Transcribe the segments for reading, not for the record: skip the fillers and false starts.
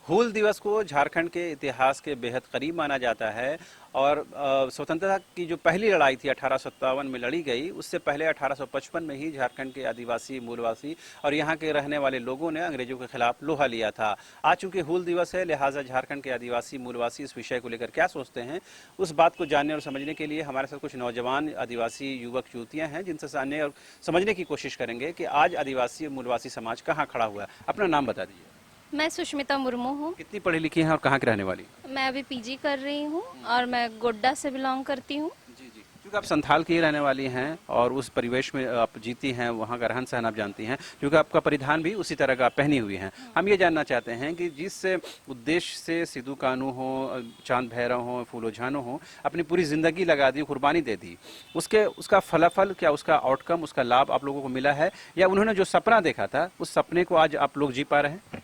हूल दिवस को झारखंड के इतिहास के बेहद करीब माना जाता है और स्वतंत्रता की जो पहली लड़ाई थी 1857 में लड़ी गई, उससे पहले 1855 में ही झारखंड के आदिवासी मूलवासी और यहाँ के रहने वाले लोगों ने अंग्रेजों के खिलाफ लोहा लिया था। आज चूंकि हूल दिवस है, लिहाजा झारखंड के आदिवासी मूलवासी इस विषय को लेकर क्या सोचते हैं, उस बात को जानने और समझने के लिए हमारे साथ कुछ नौजवान आदिवासी युवक युवतियाँ हैं, जिनसे जानने और समझने की कोशिश करेंगे कि आज आदिवासी मूलवासी समाज कहाँ खड़ा हुआ है। अपना नाम बता दीजिए। मैं सुष्मिता मुर्मू हूँ। कितनी पढ़ी लिखी हैं और कहाँ की रहने वाली हैं? मैं अभी पीजी कर रही हूँ और मैं गोड्डा से बिलोंग करती हूँ। जी जी, क्योंकि आप संथाल की ही रहने वाली हैं और उस परिवेश में आप जीती हैं, वहाँ का रहन सहन आप जानती हैं, क्योंकि आपका परिधान भी उसी तरह का आप पहनी हुई हैं। हम ये जानना चाहते हैं कि जिस उद्देश्य से सिद्धू कान्हू हो, चांद भैरव हो, फूलो झानो हो, अपनी पूरी जिंदगी लगा दी, कुर्बानी दे दी, उसके उसका फलाफल क्या, उसका आउटकम, उसका लाभ आप लोगों को मिला है, या उन्होंने जो सपना देखा था उस सपने को आज आप लोग जी पा रहे हैं?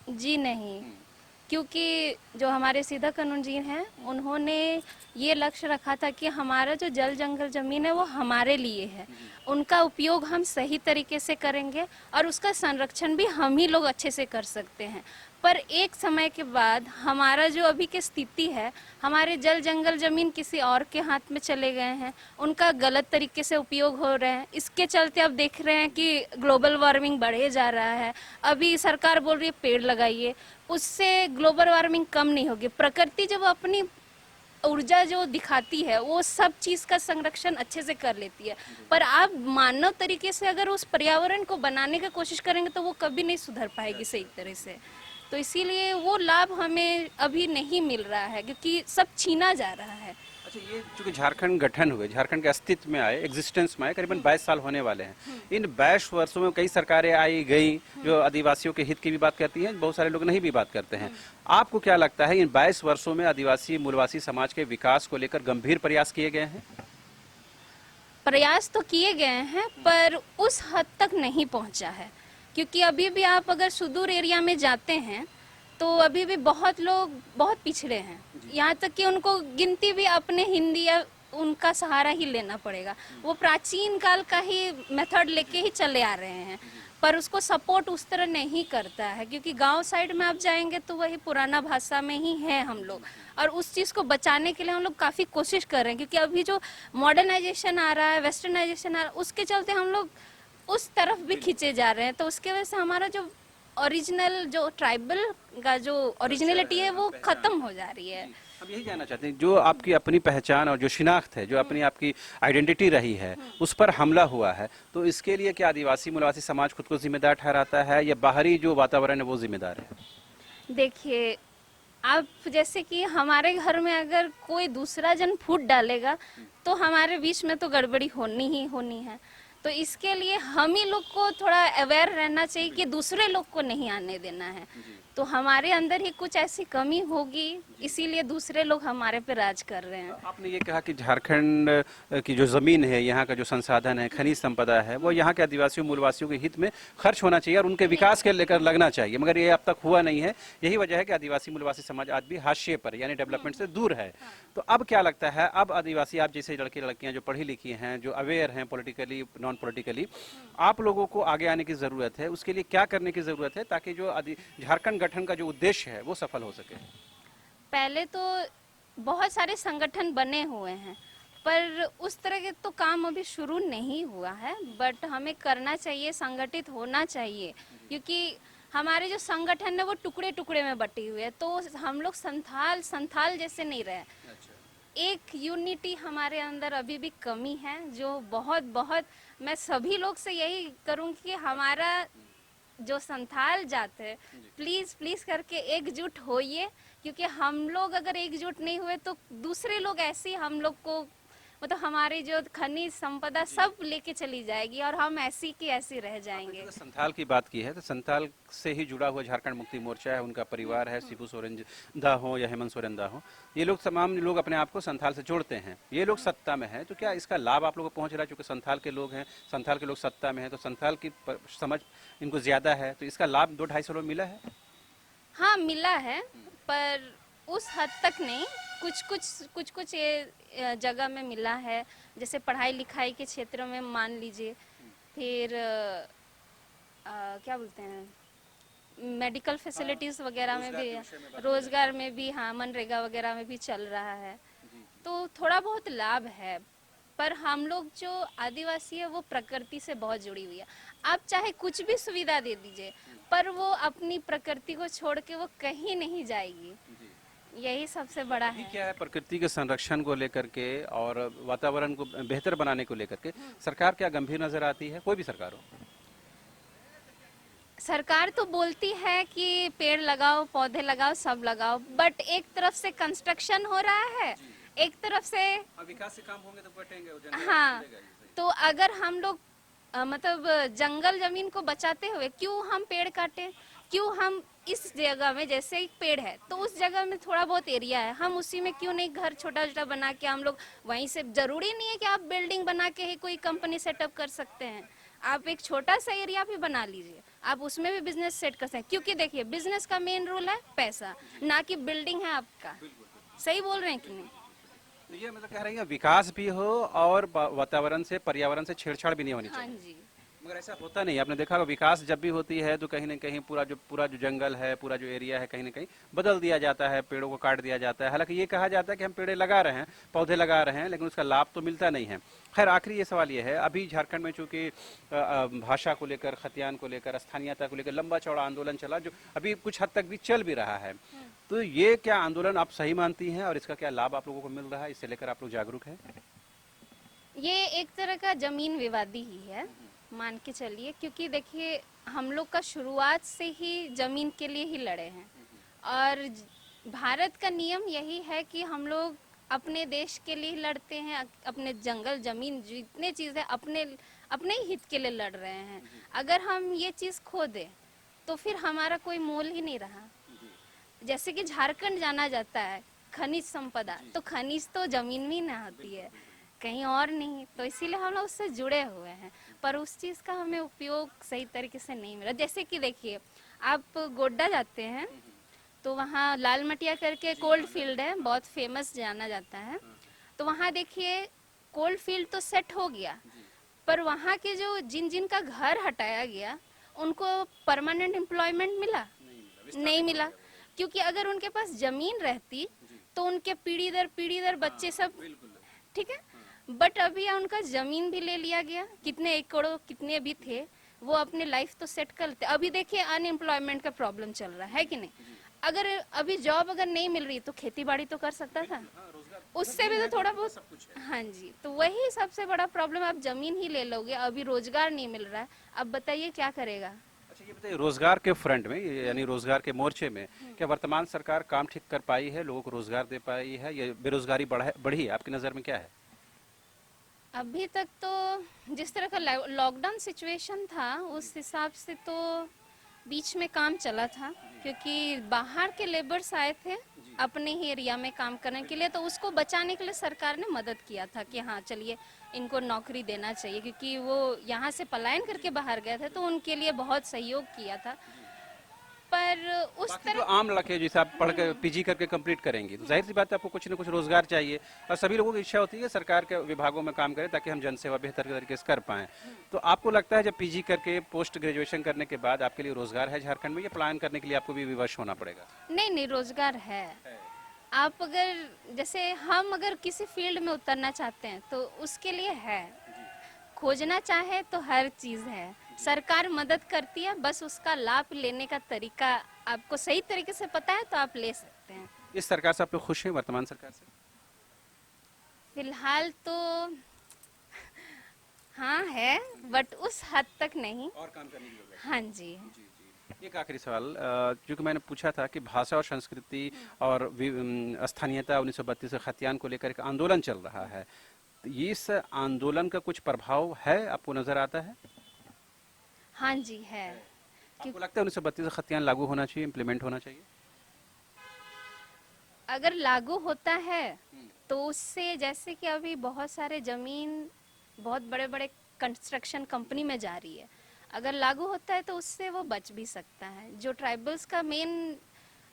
जी नहीं, क्योंकि जो हमारे सीधा कानून जी हैं, उन्होंने ये लक्ष्य रखा था कि हमारा जो जल जंगल ज़मीन है वो हमारे लिए है। उनका उपयोग हम सही तरीके से करेंगे और उसका संरक्षण भी हम ही लोग अच्छे से कर सकते हैं। पर एक समय के बाद हमारा जो अभी की स्थिति है, हमारे जल जंगल ज़मीन किसी और के हाथ में चले गए हैं, उनका गलत तरीके से उपयोग हो रहे हैं। इसके चलते अब देख रहे हैं कि ग्लोबल वार्मिंग बढ़े जा रहा है। अभी सरकार बोल रही है पेड़ लगाइए, उससे ग्लोबल वार्मिंग कम नहीं होगी। प्रकृति जब अपनी ऊर्जा जो दिखाती है वो सब चीज़ का संरक्षण अच्छे से कर लेती है, पर आप मानव तरीके से अगर उस पर्यावरण को बनाने की कोशिश करेंगे तो वो कभी नहीं सुधर पाएगी सही तरह से। तो इसीलिए वो लाभ हमें अभी नहीं मिल रहा है, क्योंकि सब छीना जा रहा है। अच्छा, ये चूंकि झारखंड गठन हुए, झारखंड के अस्तित्व में आए, एग्जिस्टेंस में आए, करीबन 22 साल होने वाले हैं। इन 22 वर्षों में कई सरकारें आई गई जो आदिवासियों के हित की भी बात करती हैं, बहुत सारे लोग नहीं भी बात करते हैं। आपको क्या लगता है इन 22 वर्षों में आदिवासी मूलवासी समाज के विकास को लेकर गंभीर प्रयास किए गए हैं? प्रयास तो किए गए हैं पर उस हद तक नहीं पहुंचा है, क्योंकि अभी भी आप अगर सुदूर एरिया में जाते हैं तो अभी भी बहुत लोग बहुत पिछड़े हैं। यहाँ तक कि उनको गिनती भी अपने हिंदी या उनका सहारा ही लेना पड़ेगा। वो प्राचीन काल का ही मेथड लेके ही चले आ रहे हैं, पर उसको सपोर्ट उस तरह नहीं करता है, क्योंकि गांव साइड में आप जाएंगे तो वही पुराना भाषा में ही है हम लोग। और उस चीज़ को बचाने के लिए हम लोग काफ़ी कोशिश कर रहे हैं, क्योंकि अभी जो मॉडर्नाइजेशन आ रहा है, वेस्टर्नाइजेशन आ रहा है, उसके चलते हम लोग उस तरफ भी खींचे जा रहे हैं। तो उसके वजह से हमारा जो ओरिजिनल जो ट्राइबल का जो ओरिजिनलिटी है वो ख़त्म हो जा रही है। हम यही जानना चाहते हैं, जो आपकी अपनी पहचान और जो शिनाख्त है, जो अपनी आपकी आइडेंटिटी रही है, उस पर हमला हुआ है, तो इसके लिए क्या आदिवासी मूलवासी समाज खुद को जिम्मेदार ठहराता है या बाहरी जो वातावरण है वो जिम्मेदार है? देखिए, आप जैसे कि हमारे घर में अगर कोई दूसरा जन फूट डालेगा तो हमारे बीच में तो गड़बड़ी होनी ही होनी है। तो इसके लिए हम ही लोग को थोड़ा अवेयर रहना चाहिए कि दूसरे लोग को नहीं आने देना है। तो हमारे अंदर ही कुछ ऐसी कमी होगी, इसीलिए दूसरे लोग हमारे पे राज कर रहे हैं। आपने ये कहा कि झारखंड की जो ज़मीन है, यहाँ का जो संसाधन है, खनिज संपदा है, वो यहाँ के आदिवासियों मूलवासियों के हित में खर्च होना चाहिए और उनके विकास के लेकर लगना चाहिए, मगर ये अब तक हुआ नहीं है। यही वजह है कि आदिवासी मूलवासी समाज आज भी हाशिए पर यानी डेवलपमेंट से दूर है। तो अब क्या लगता है, अब आदिवासी, आप जैसे लड़के लड़कियाँ जो पढ़ी लिखी हैं, जो अवेयर हैं पॉलिटिकली नॉन पॉलिटिकली, आप लोगों को आगे आने की ज़रूरत है। उसके लिए क्या करने की ज़रूरत है ताकि जो झारखंड गठन का जो उद्देश्य है वो सफल हो सके? पहले तो बहुत सारे संगठन बने हुए हैं, पर उस तरह के तो काम अभी शुरू नहीं हुआ है। बट हमें करना चाहिए, संगठित होना चाहिए, क्योंकि हमारे जो संगठन है वो टुकड़े टुकड़े में बटी हुई है। तो हम लोग संथाल संथाल जैसे नहीं रहे। एक यूनिटी हमारे अंदर अभी भी कमी है, जो बहुत बहुत मैं सभी लोग से यही करूँगी कि हमारा जो संथाल जात है, प्लीज़ प्लीज़ करके एकजुट होइए, क्योंकि हम लोग अगर एकजुट नहीं हुए तो दूसरे लोग ऐसे ही हम लोग को, मतलब हमारी जो खनिज संपदा सब लेके चली जाएगी और हम ऐसी की ऐसी रह जाएंगे। आपने संथाल की बात की है, तो संथाल से ही जुड़ा हुआ झारखंड मुक्ति मोर्चा है, उनका परिवार है, शिबू सोरेन दा हो या हेमंत सोरेन दा हो, ये लोग तमाम लोग अपने आप को संथाल से जोड़ते हैं। ये लोग सत्ता में हैं, तो क्या इसका लाभ आप लोगों को पहुंच रहा है? चूंकि संथाल के लोग हैं, संथाल के लोग सत्ता में हैं, तो संथाल की समझ इनको ज्यादा है, तो इसका लाभ 2-2.5 सालों में मिला है? हाँ मिला है, पर उस हद तक नहीं। कुछ ये जगह में मिला है, जैसे पढ़ाई लिखाई के क्षेत्र में मान लीजिए। फिर क्या बोलते हैं, मेडिकल फैसिलिटीज वगैरह में भी, रोजगार में भी, हाँ, मनरेगा वगैरह में भी चल रहा है। तो थोड़ा बहुत लाभ है, पर हम लोग जो आदिवासी है वो प्रकृति से बहुत जुड़ी हुई है। आप चाहे कुछ भी सुविधा दे दीजिए, पर वो अपनी प्रकृति को छोड़ के वो कहीं नहीं जाएगी। यही सबसे बड़ा अभी है। क्या है, प्रकृति के संरक्षण को लेकर के और वातावरण को बेहतर बनाने को लेकर के सरकार क्या गंभीर नजर आती है, कोई भी सरकार हो? सरकार तो बोलती है कि पेड़ लगाओ, पौधे लगाओ, सब लगाओ, बट एक तरफ से कंस्ट्रक्शन हो रहा है, एक तरफ से, विकास से काम होंगे तो कटेंगे, हाँ, तो अगर हम लोग मतलब जंगल जमीन को बचाते हुए क्यों हम पेड़ काटें? क्यों हम इस जगह में, जैसे एक पेड़ है तो उस जगह में थोड़ा बहुत एरिया है, हम उसी में क्यों नहीं घर छोटा छोटा बना के हम लोग वहीं से, जरूरी नहीं है कि आप बिल्डिंग बना के ही कोई कंपनी सेटअप कर सकते हैं। आप एक छोटा सा एरिया भी बना लीजिए, आप उसमें भी बिजनेस सेट कर सकते हैं। क्योंकि देखिए, बिजनेस का मेन रूल है पैसा, ना कि बिल्डिंग है आपका। सही बोल रहे हैं कि नहीं? तो ये मतलब कह रही है विकास भी हो और वातावरण से, पर्यावरण से छेड़छाड़ भी नहीं होनी हाँ चाहिए। जी। मगर ऐसा होता नहीं है। आपने देखा होगा विकास जब भी होती है तो कहीं ना कहीं पूरा जो जंगल है, पूरा जो एरिया है, कहीं ना कहीं बदल दिया जाता है, पेड़ों को काट दिया जाता है। हालांकि ये कहा जाता है कि हम पेड़ लगा रहे हैं, पौधे लगा रहे हैं, लेकिन उसका लाभ तो मिलता नहीं है। खैर, आखिरी ये सवाल ये है, अभी झारखंड में चूंकि भाषा को लेकर, खतियान को लेकर, स्थानीयता को लेकर लंबा चौड़ा आंदोलन चला, जो अभी कुछ हद तक भी चल भी रहा है, तो ये क्या आंदोलन आप सही मानती हैं और इसका क्या लाभ आप लोगों को मिल रहा है, इससे लेकर आप लोग जागरूक हैं? ये एक तरह का जमीन विवादी ही है, मान के चलिए, क्योंकि देखिए हम लोग का शुरुआत से ही जमीन के लिए ही लड़े हैं, और भारत का नियम यही है कि हम लोग अपने देश के लिए लड़ते हैं, अपने जंगल जमीन जितने चीज़ है अपने अपने ही हित के लिए लड़ रहे हैं। अगर हम ये चीज़ खो दें तो फिर हमारा कोई मोल ही नहीं रहा। जैसे कि झारखंड जाना जाता है खनिज संपदा, तो खनिज तो जमीन में ही ना होती है, कहीं और नहीं, तो इसीलिए हम लोग उससे जुड़े हुए हैं, पर उस चीज़ का हमें उपयोग सही तरीके से नहीं मिला। जैसे कि देखिए, आप गोड्डा जाते हैं तो वहाँ लाल मटिया करके कोल्ड फील्ड है, बहुत फेमस जाना जाता है। तो वहाँ देखिए, कोल्ड फील्ड तो सेट हो गया, पर वहाँ के जो जिन जिन का घर हटाया गया उनको परमानेंट एम्प्लॉयमेंट मिला? नहीं मिला। क्योंकि अगर उनके पास जमीन रहती तो उनके पीढ़ी दर बच्चे सब, ठीक है, बट अभी उनका जमीन भी ले लिया गया, कितने एकड़ों कितने भी थे, वो अपने लाइफ तो सेट कर लेते। अभी देखिए अनएम्प्लॉयमेंट का प्रॉब्लम चल रहा है कि नहीं? अगर अभी जॉब अगर नहीं मिल रही तो खेती बाड़ी तो कर सकता था, उससे भी तो थोड़ा बहुत, हाँ जी, तो वही सबसे बड़ा प्रॉब्लम, आप जमीन ही ले लोगे, अभी रोजगार नहीं मिल रहा है, अब बताइए क्या करेगा? अच्छा, ये बताइए, रोजगार के फ्रंट में, यानी रोजगार के मोर्चे में क्या वर्तमान सरकार काम ठीक कर पाई है, लोगों को रोजगार दे पाई है, या बेरोजगारी बढ़ी है? आपकी नज़र में क्या है? अभी तक तो जिस तरह का लॉकडाउन सिचुएशन था उस हिसाब से तो बीच में काम चला था, क्योंकि बाहर के लेबर्स आए थे अपने ही एरिया में काम करने के लिए, तो उसको बचाने के लिए सरकार ने मदद किया था कि हाँ चलिए इनको नौकरी देना चाहिए, क्योंकि वो यहाँ से पलायन करके बाहर गए थे, तो उनके लिए बहुत सहयोग किया था। पर उस बाकी जो तरह, आम लड़के जैसे आप पढ़ कर पीजी करके कंप्लीट करेंगी, तो जाहिर सी बात है आपको कुछ ना कुछ रोजगार चाहिए, और सभी लोगों की इच्छा होती है सरकार के विभागों में काम करें ताकि हम जनसेवा बेहतर तरीके से कर पाएं। तो आपको लगता है जब पीजी करके पोस्ट ग्रेजुएशन करने के बाद आपके लिए रोजगार है झारखंड में, या पलायन करने के लिए आपको भी विवश होना पड़ेगा? नहीं नहीं, रोजगार है। आप अगर, जैसे हम अगर किसी फील्ड में उतरना चाहते हैं तो उसके लिए है, खोजना चाहे तो हर चीज है, सरकार मदद करती है, बस उसका लाभ लेने का तरीका आपको सही तरीके से पता है तो आप ले सकते हैं। इस सरकार से आप लोग खुश हैं, वर्तमान सरकार से? फिलहाल तो हाँ है, बट उस हद तक नहीं। और काम करने की जरूरत हाँ जी। है। एक आखिरी सवाल, जो कि मैंने पूछा था कि भाषा और संस्कृति और स्थानीयता 1932 से खतियान को लेकर एक आंदोलन चल रहा है, तो ये इस आंदोलन का कुछ प्रभाव है, आपको नजर आता है? हाँ जी है। आपको लगता है 1932 से खतियान लागू होना चाहिए, इम्प्लीमेंट होना चाहिए? अगर लागू होता है तो उससे, जैसे कि अभी बहुत सारे जमीन बहुत बड़े बड़े कंस्ट्रक्शन कंपनी में जा रही है, अगर लागू होता है तो उससे वो बच भी सकता है। जो ट्राइबल्स का मेन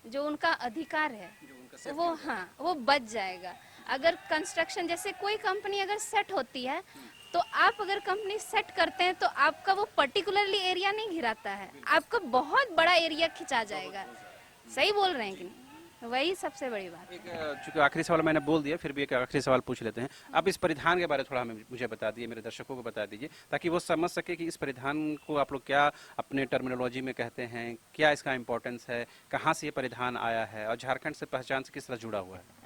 जो उनका अधिकार है वो, हाँ, वो बच जाएगा। अगर कंस्ट्रक्शन, जैसे कोई कंपनी अगर सेट होती है तो आप अगर कंपनी सेट करते हैं तो आपका वो पर्टिकुलरली एरिया नहीं घिराता है, आपका बहुत बड़ा एरिया खिंचा जाएगा। सही बोल रहे हैं कि नहीं? वही सबसे बड़ी बात। एक चूंकि आखिरी सवाल मैंने बोल दिया, फिर भी एक आखिरी सवाल पूछ लेते हैं। आप इस परिधान के बारे में थोड़ा हमें मुझे बता दिए, मेरे दर्शकों को बता दीजिए, ताकि वो समझ सके कि इस परिधान को आप लोग क्या अपने टर्मिनोलॉजी में कहते हैं, क्या इसका इम्पोर्टेंस है, कहाँ से ये परिधान आया है और झारखंड से पहचान से किस तरह जुड़ा हुआ है।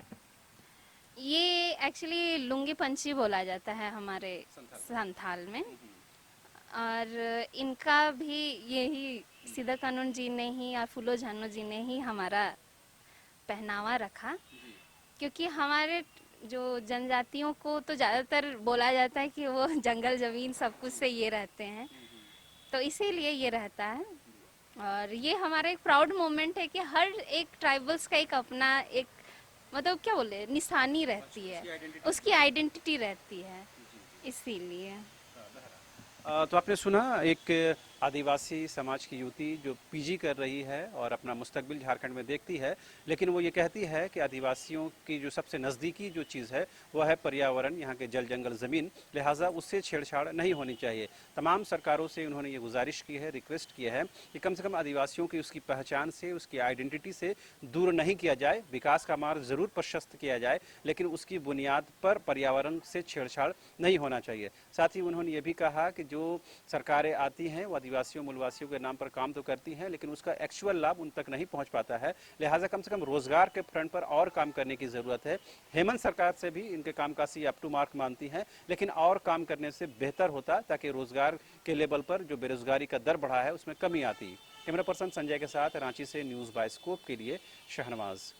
ये एक्चुअली लुंगी पंछी बोला जाता है हमारे संथाल में, और इनका भी यही सीधा कानून जी ने ही और फूलो झानो जी ने ही हमारा पहनावा रखा, क्योंकि हमारे जो जनजातियों को तो ज़्यादातर बोला जाता है कि वो जंगल ज़मीन सब कुछ से ये रहते हैं, तो इसीलिए ये रहता है। और ये हमारा एक प्राउड मोमेंट है कि हर एक ट्राइबल्स का एक अपना एक मतलब क्या बोले निशानी रहती है, उसकी आइडेंटिटी रहती है, इसीलिए। तो आपने सुना एक आदिवासी समाज की युवती जो पीजी कर रही है और अपना मुस्तकबिल झारखंड में देखती है, लेकिन वो ये कहती है कि आदिवासियों की जो सबसे नज़दीकी जो चीज़ है वो है पर्यावरण, यहाँ के जल जंगल ज़मीन, लिहाजा उससे छेड़छाड़ नहीं होनी चाहिए। तमाम सरकारों से उन्होंने ये गुजारिश की है, रिक्वेस्ट किया है कि कम से कम आदिवासियों की उसकी पहचान से, उसकी आइडेंटिटी से दूर नहीं किया जाए। विकास का मार्ग ज़रूर प्रशस्त किया जाए, लेकिन उसकी बुनियाद पर पर्यावरण से छेड़छाड़ नहीं होना चाहिए। साथ ही उन्होंने ये भी कहा कि जो सरकारें आती हैं वो आदिवासियों मूलवासियों के नाम पर काम तो करती हैं, लेकिन उसका एक्चुअल लाभ उन तक नहीं पहुंच पाता है। लिहाजा कम से कम रोजगार के फ्रंट पर और काम करने की ज़रूरत है। हेमंत सरकार से भी इनके कामकाज अप टू मार्क मानती हैं, लेकिन और काम करने से बेहतर होता ताकि रोजगार के लेवल पर जो बेरोजगारी का दर बढ़ा है उसमें कमी आती। कैमरा पर्सन संजय के साथ रांची से न्यूज़ बाय स्कोप के लिए शहनवाज।